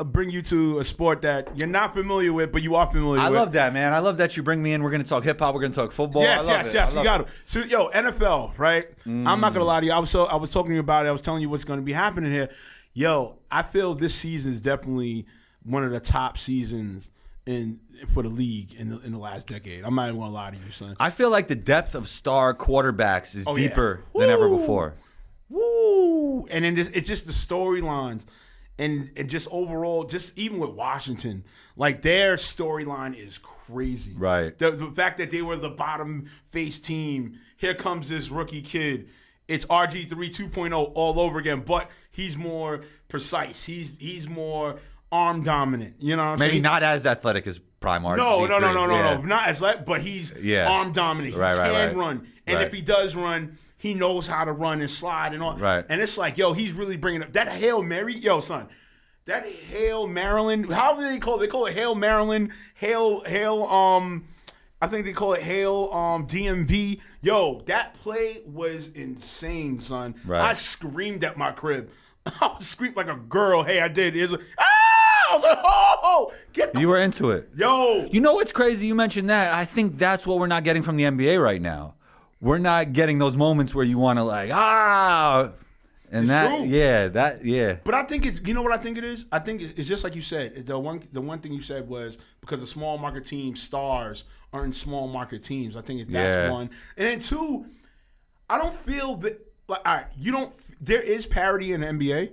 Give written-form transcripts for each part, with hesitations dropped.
bring you to a sport that you're not familiar with, but you are familiar with. I love that, man. I love that you bring me in. We're going to talk hip-hop. We're going to talk football. Yes, I love it. We got to. So, yo, NFL, right? I'm not going to lie to you. I was talking to you about it. I was telling you what's going to be happening here. Yo, I feel this season is definitely one of the top seasons for the league in the last decade. I'm not even going to lie to you, son. I feel like the depth of star quarterbacks is deeper than ever before. Woo! And then it's just the storylines and just overall, just even with Washington, like their storyline is crazy. Right. The fact that they were the bottom face team, here comes this rookie kid. It's RG3 2.0 all over again, but he's more precise. He's more arm dominant. You know what I'm saying? Maybe not as athletic as prime RG3. No. Not as but he's arm dominant. He can run. And if he does run, he knows how to run and slide and all. Right. And it's like, yo, he's really bringing up that Hail Mary. Yo, son, that Hail Maryland. How do they call it? They call it Hail Maryland. Hail. I think they call it Hail DMV. Yo, that play was insane, son. Right. I screamed at my crib. I screamed like a girl. Hey, I did. It was like, ah! I was like, oh, get the. You were into it. Yo. You know what's crazy? You mentioned that. I think that's what we're not getting from the NBA right now. We're not getting those moments where you want to like, and it's that, true. yeah. But I think it's, you know what I think it is? I think it's just like you said. The one thing you said was because the small market team stars are in small market teams. I think that's one. And then two, I don't feel that, like, all right, there is parity in the NBA,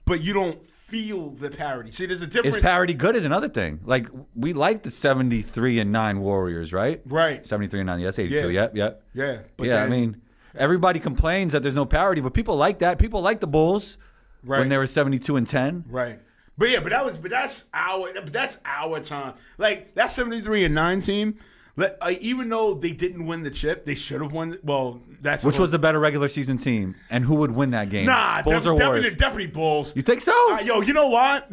but you don't feel the parity. See, there's a difference. Is parity good is another thing. Like, we like the 73-9 Warriors, right? Right. 73-9, yes, 82, yep. Yeah. But I mean, everybody complains that there's no parity, but people like that. People like the Bulls when they were 72-10. Right. But that's our time. Like, that 73-9 team, even though they didn't win the chip, they should have won. Well, which was the better regular season team, and who would win that game? Nah, Bulls or Warriors? Definitely Bulls. You think so? Yo, you know why?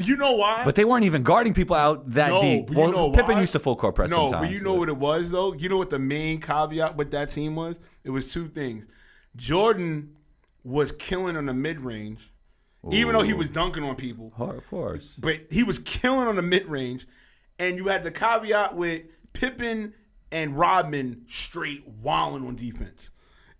But they weren't even guarding people out that deep. Well, you know Pippen why? used to full court press sometimes. No, but you know what it was though. You know what the main caveat with that team was? It was two things. Jordan was killing on the mid range, even though he was dunking on people. Of course. But he was killing on the mid range, and you had the caveat with Pippen and Rodman straight wilding on defense.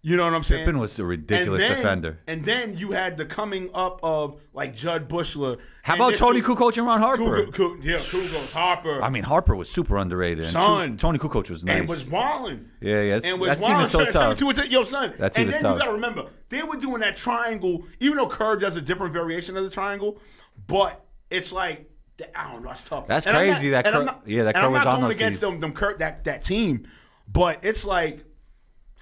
You know what I'm saying? Pippen was a ridiculous defender. And then you had the coming up of like Judd Bushler. How about Tony Kukoc and Ron Harper? Kukoc, Harper. I mean, Harper was super underrated. And Tony Kukoc was nice. And was wilding. Yeah. And was that team is so tough. Yo, son. That team is tough. And then you got to remember, they were doing that triangle, even though Kerr does a different variation of the triangle, but it's like, I don't know, it's tough. That's crazy. That Kerr was on those teams. I'm not going against them Kerr, that team, but it's like,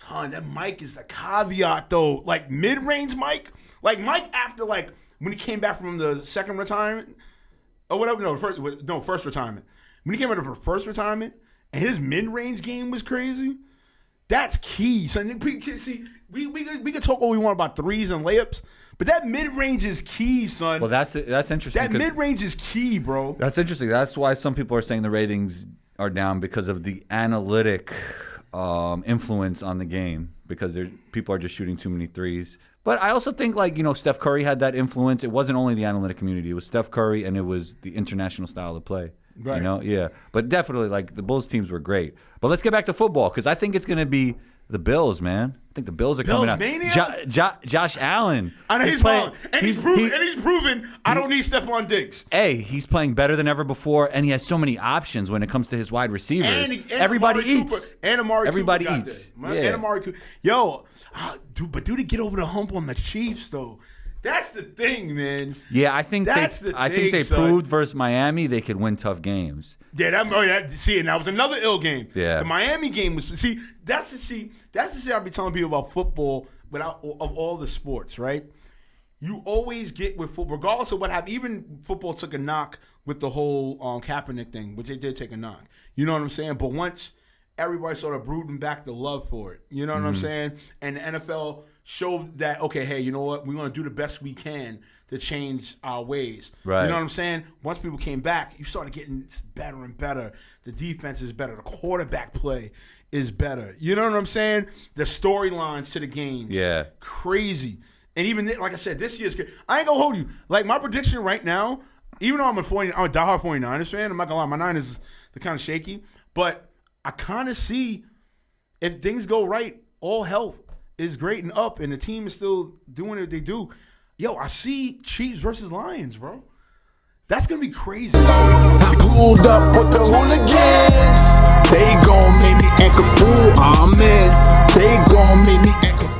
son, that Mike is the caveat though. Like mid-range Mike, like Mike after like when he came back from the second retirement or whatever, first retirement. When he came out of the first retirement and his mid-range game was crazy, that's key. So we could talk all we want about threes and layups, but that mid-range is key, son. Well, that's interesting. That mid-range is key, bro. That's interesting. That's why some people are saying the ratings are down because of the analytic influence on the game, because people are just shooting too many threes. But I also think, like, Steph Curry had that influence. It wasn't only the analytic community. It was Steph Curry, and it was the international style of play. Right. Yeah. But definitely, like, the Bulls teams were great. But let's get back to football, because I think it's going to be the Bills, man. I think the Bills are coming out. Josh Allen. I know he's playing, and he's proven I don't need Stephon Diggs. Hey, he's playing better than ever before, and he has so many options when it comes to his wide receivers. And everybody Amari eats. Cooper, and Amari everybody Cooper eats. Yeah. And Amari Cooper. Yo, do they get over the hump on the Chiefs though? That's the thing, man. Yeah, I think they proved versus Miami they could win tough games. Yeah, and that was another ill game. Yeah, the Miami game was. That's the shit I be telling people about football of all the sports, right? You always get with football, regardless of what happened. Even football took a knock with the whole Kaepernick thing, which they did take a knock. You know what I'm saying? But once everybody started brooding back the love for it, you know what I'm saying? And the NFL showed that, okay, hey, you know what? We're going to do the best we can to change our ways. Right. You know what I'm saying? Once people came back, you started getting better and better. The defense is better. The quarterback play is better. You know what I'm saying? The storylines to the games. Yeah. Crazy. And even, like I said, this year's good. I ain't going to hold you. Like, my prediction right now, even though I'm a diehard 49ers fan, I'm not gonna lie, my Niners they're kind of shaky, but I kind of see if things go right, all health is great and up, and the team is still doing what they do. Yo, I see Chiefs versus Lions, bro. That's gonna be crazy. I pulled up with the hooligans. They gon' make me act a fool. Amen. They gon' make me act a fool.